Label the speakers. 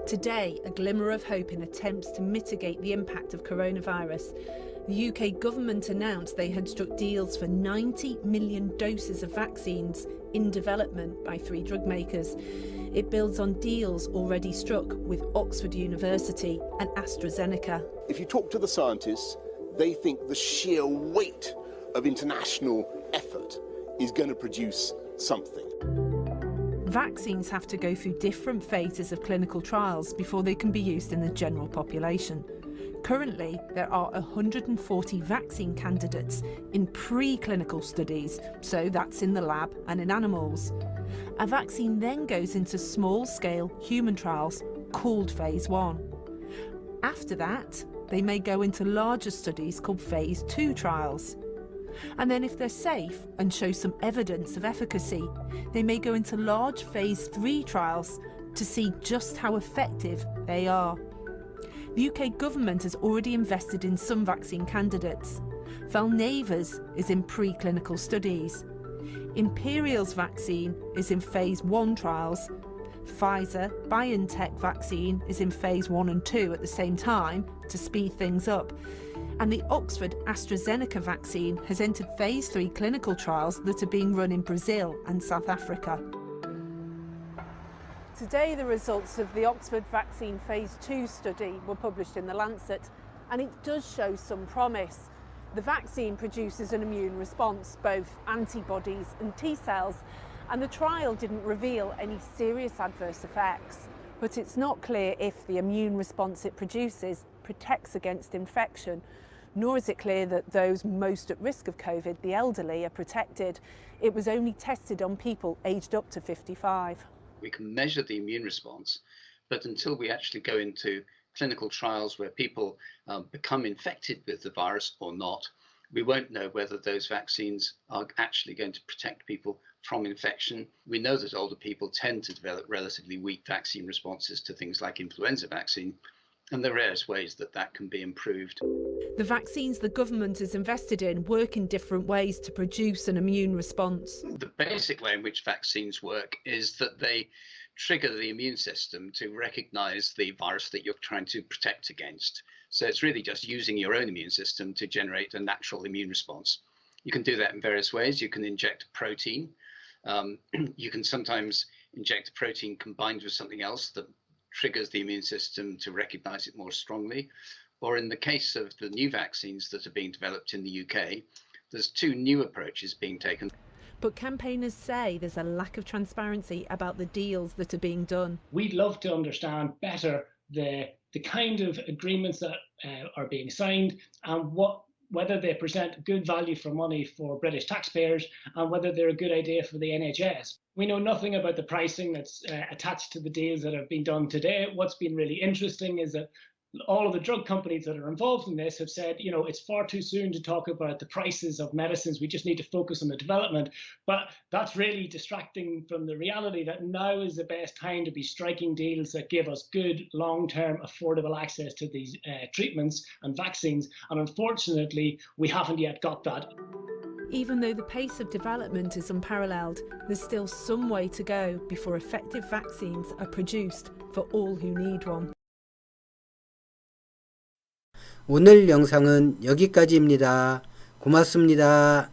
Speaker 1: Today, a glimmer of hope in attempts to mitigate the impact of coronavirus. The UK government announced they had struck deals for 90 million doses of vaccines in development by 3 drug makers. It builds on deals already struck with Oxford University and AstraZeneca.
Speaker 2: If you talk to the scientists, they think the sheer weight of international effort is going to produce something.
Speaker 1: Vaccines have to go through different phases of clinical trials before they can be used in the general population. Currently, there are 140 vaccine candidates in preclinical studies, so that's in the lab and in animals. A vaccine then goes into small-scale human trials called Phase 1. After that, they may go into larger studies called Phase 2 trials. And then if they're safe and show some evidence of efficacy, they may go into large Phase 3 trials to see just how effective they are. The UK government has already invested in some vaccine candidates. Valneva's is in preclinical studies. Imperial's vaccine is in Phase 1 trials. Pfizer-BioNTech vaccine is in Phase 1 and 2 at the same time to speed things up. And the Oxford AstraZeneca vaccine has entered Phase 3 clinical trials that are being run in Brazil and South Africa. Today, the results of the Oxford vaccine Phase 2 study were published in The Lancet, and it does show some promise. The vaccine produces an immune response, both antibodies and T cells, and the trial didn't reveal any serious adverse effects. But it's not clear if the immune response it produces protects against infection, nor is it clear that those most at risk of COVID, the elderly, are protected. It was only tested on people aged up to 55.
Speaker 3: We can measure the immune response, but until we actually go into clinical trials where people become infected with the virus or not, we won't know whether those vaccines are actually going to protect people from infection. We know that older people tend to develop relatively weak vaccine responses to things like influenza vaccine, and there are various ways that that can be improved.
Speaker 1: The vaccines the government is invested in work in different ways to produce an immune response.
Speaker 3: The basic way in which vaccines work is that they trigger the immune system to recognize the virus that you're trying to protect against. So it's really just using your own immune system to generate a natural immune response. You can do that in various ways. You can inject a protein. You can sometimes inject a protein combined with something else that triggers the immune system to recognize it more strongly. Or in the case of the new vaccines that are being developed in the UK, there's 2 new approaches being taken.
Speaker 1: But campaigners say there's a lack of transparency about the deals that are being done.
Speaker 4: We'd love to understand better the kind of agreements that are being signed and whether they present good value for money for British taxpayers and whether they're a good idea for the NHS. We know nothing about the pricing that's attached to the deals that have been done today. What's been really interesting is that all of the drug companies that are involved in this have said, you know, it's far too soon to talk about the prices of medicines. We just need to focus on the development. But that's really distracting from the reality that now is the best time to be striking deals that give us good, long-term, affordable access to these treatments and vaccines. And unfortunately, we haven't yet got that.
Speaker 1: Even though the pace of development is unparalleled, there's still some way to go before effective vaccines are produced for all who need one.
Speaker 5: 오늘 영상은 여기까지입니다. 고맙습니다.